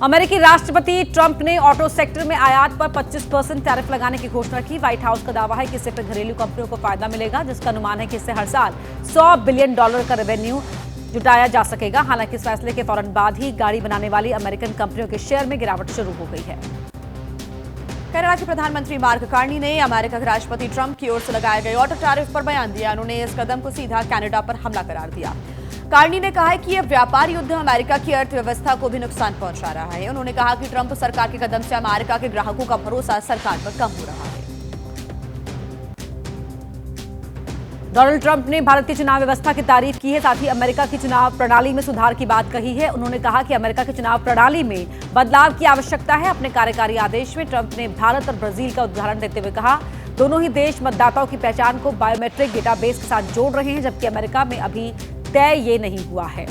अमेरिकी राष्ट्रपति ट्रंप ने ऑटो सेक्टर में आयात पर 25% टैरिफ लगाने की घोषणा की। व्हाइट हाउस का दावा है कि इससे घरेलू कंपनियों को फायदा मिलेगा, जिसका अनुमान है कि इससे हर साल $100 बिलियन का रेवेन्यू जुटाया जा सकेगा। हालांकि इस फैसले के फौरन बाद ही गाड़ी बनाने वाली अमेरिकन कंपनियों के शेयर में गिरावट शुरू हो गई है। कनाडा के प्रधानमंत्री मार्क कार्नी ने अमेरिका के राष्ट्रपति ट्रंप की ओर से लगाए गए ऑटो टैरिफ पर बयान दिया। उन्होंने इस कदम को सीधा कनाडा पर हमला करार दिया। कार्नी ने कहा है कि यह व्यापार युद्ध अमेरिका की अर्थव्यवस्था को भी नुकसान पहुंचा रहा है। उन्होंने कहा कि ट्रंप सरकार के कदम से अमेरिका के ग्राहकों का भरोसा सरकार पर कम हो रहा है। डोनाल्ड ट्रंप ने भारत की चुनाव व्यवस्था की तारीफ की है, साथ ही अमेरिका की चुनाव प्रणाली में सुधार की बात कही है। उन्होंने कहा कि अमेरिका की चुनाव प्रणाली में बदलाव की आवश्यकता है। अपने कार्यकारी आदेश में ट्रंप ने भारत और ब्राजील का उदाहरण देते हुए कहा, दोनों ही देश मतदाताओं की पहचान को बायोमेट्रिक डेटाबेस के साथ जोड़ रहे हैं, जबकि अमेरिका में अभी तय ये नहीं हुआ है।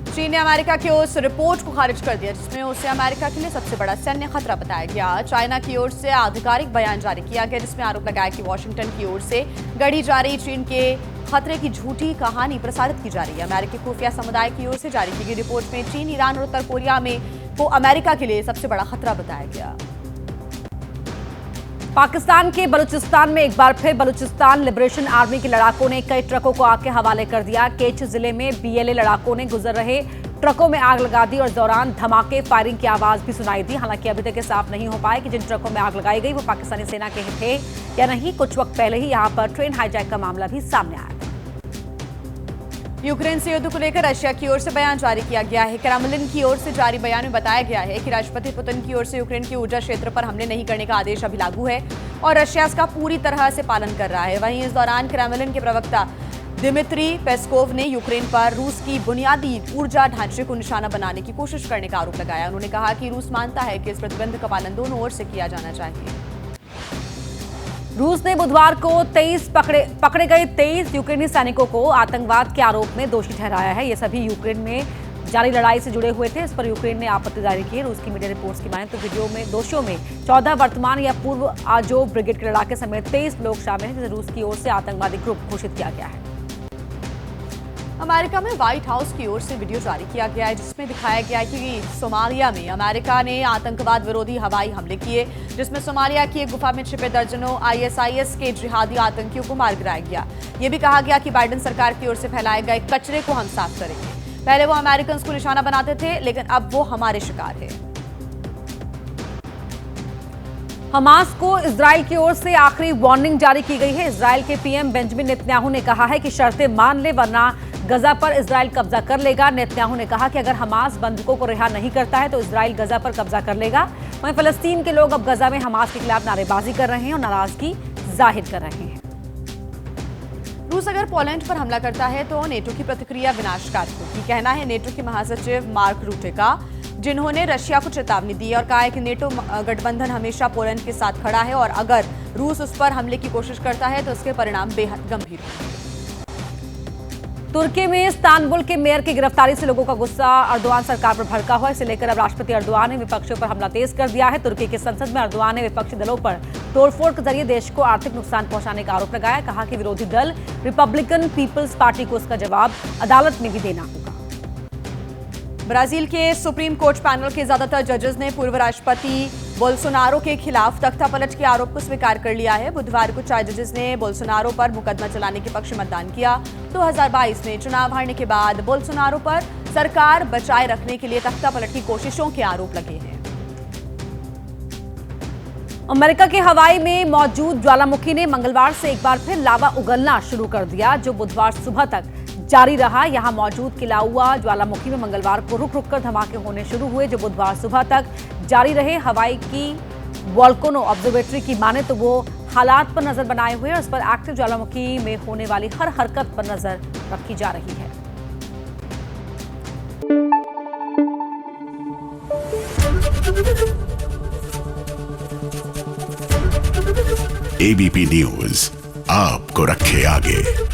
चीन ने अमेरिका की उस रिपोर्ट को खारिज कर दिया जिसमें उसे अमेरिका के लिए सबसे बड़ा सैन्य खतरा बताया गया। चाइना की ओर से आधिकारिक बयान जारी किया गया जिसमें आरोप लगाया कि वॉशिंगटन की ओर से गढ़ी जा रही चीन के खतरे की झूठी कहानी प्रसारित की जा रही है। अमेरिकी खुफिया समुदाय की ओर से जारी की गई रिपोर्ट में चीन, ईरान और उत्तर कोरिया को अमेरिका के लिए सबसे बड़ा खतरा बताया गया। पाकिस्तान के बलूचिस्तान में एक बार फिर बलूचिस्तान लिबरेशन आर्मी के लड़ाकों ने कई ट्रकों को आग के हवाले कर दिया। केच जिले में बीएलए लड़ाकों ने गुजर रहे ट्रकों में आग लगा दी और इस दौरान धमाके, फायरिंग की आवाज भी सुनाई दी। हालांकि अभी तक साफ नहीं हो पाया कि जिन ट्रकों में आग लगाई गई वो पाकिस्तानी सेना के थे या नहीं। कुछ वक्त पहले ही यहां पर ट्रेन हाईजैक का मामला भी सामने आया था। यूक्रेन से युद्ध को लेकर रशिया की ओर से बयान जारी किया गया है। क्रेमलिन की ओर से जारी बयान में बताया गया है कि राष्ट्रपति पुतिन की ओर से यूक्रेन के ऊर्जा क्षेत्र पर हमले नहीं करने का आदेश अभी लागू है और रशिया इसका पूरी तरह से पालन कर रहा है। वहीं इस दौरान क्रेमलिन के प्रवक्ता दिमित्री पेस्कोव ने यूक्रेन पर रूस की बुनियादी ऊर्जा ढांचे को निशाना बनाने की कोशिश करने का आरोप लगाया। उन्होंने कहा कि रूस मानता है कि इस प्रतिबंध का पालन दोनों ओर से किया जाना चाहिए। रूस ने बुधवार को पकड़े गए 23 यूक्रेनी सैनिकों को आतंकवाद के आरोप में दोषी ठहराया है। ये सभी यूक्रेन में जारी लड़ाई से जुड़े हुए थे। इस पर यूक्रेन ने आपत्ति जारी की है। रूस की मीडिया रिपोर्ट्स की माने तो वीडियो में दोषियों में 14 वर्तमान या पूर्व आजोव ब्रिगेड के लड़ाके समेत 23 लोग शामिल हैं, जिसे रूस की ओर से आतंकवादी ग्रुप घोषित किया गया है। अमेरिका में व्हाइट हाउस की ओर से वीडियो जारी किया गया है जिसमें दिखाया गया है कि सोमालिया में अमेरिका ने आतंकवाद विरोधी हवाई हमले किए, जिसमें सोमालिया की एक गुफा में छिपे दर्जनों आईएसआईएस के जिहादी आतंकियों को मार गिराया गया। ये भी कहा गया कि बाइडेन सरकार की ओर से फैलाए गए कचरे को हम साफ करेंगे। पहले वो अमेरिकन को निशाना बनाते थे, लेकिन अब वो हमारे शिकार है। हमास को इजराइल की ओर से आखिरी वार्निंग जारी की गई है। इजराइल के पीएम बेंजामिन नेतन्याहू ने कहा है कि शर्तें मान ले वरना गजा पर इजराइल कब्जा कर लेगा। नेतन्याहू ने कहा कि अगर हमास बंधकों को रिहा नहीं करता है तो इजराइल गजा पर कब्जा कर लेगा। वहीं फलस्तीन के लोग अब गजा में हमास के खिलाफ नारेबाजी कर रहे हैं और नाराजगी जाहिर कर रहे हैं। रूस अगर पोलैंड पर हमला करता है तो नेटो की प्रतिक्रिया विनाशकारी होगी, कहना है नेटो के महासचिव मार्क रूटे का, जिन्होंने रशिया को चेतावनी दी और कहा है कि नेटो गठबंधन हमेशा पोलैंड के साथ खड़ा है और अगर रूस उस पर हमले की कोशिश करता है तो उसके परिणाम बेहद गंभीर होंगे। तुर्की में इस्तांबुल के मेयर की गिरफ्तारी से लोगों का गुस्सा अर्दोआन सरकार पर भड़का हुआ है। इसे लेकर अब राष्ट्रपति अर्दोआन ने विपक्षियों पर हमला तेज कर दिया है। तुर्की की संसद में अर्दोआन ने विपक्षी दलों पर तोड़फोड़ के जरिए देश को आर्थिक नुकसान पहुंचाने का आरोप लगाया। कहा कि विरोधी दल रिपब्लिकन पीपल्स पार्टी को इसका जवाब अदालत में भी देना होगा। ब्राजील के सुप्रीम कोर्ट पैनल के ज्यादातर जजेस ने पूर्व राष्ट्रपति बोल्सोनारो के खिलाफ तख्तापलट के आरोप को स्वीकार कर लिया है। बुधवार को 4 जजेस ने बोल्सोनारो पर मुकदमा चलाने के पक्ष में मतदान किया। 2022 में चुनाव हारने के बाद बोल्सोनारो पर सरकार बचाए रखने के लिए तख्तापलट की कोशिशों के आरोप लगे हैं। अमेरिका के हवाई में मौजूद ज्वालामुखी ने मंगलवार से एक बार फिर लावा उगलना शुरू कर दिया, जो बुधवार सुबह तक जारी रहा। यहां मौजूद किलाउआ ज्वालामुखी में मंगलवार को रुक रुक कर धमाके होने शुरू हुए, जो बुधवार सुबह तक जारी रहे। हवाई की वोल्केनो ऑब्जर्वेटरी की माने तो वो हालात पर नजर बनाए हुए और इस पर एक्टिव ज्वालामुखी में होने वाली हर हरकत पर नजर रखी जा रही है। एबीपी न्यूज आपको रखे आगे।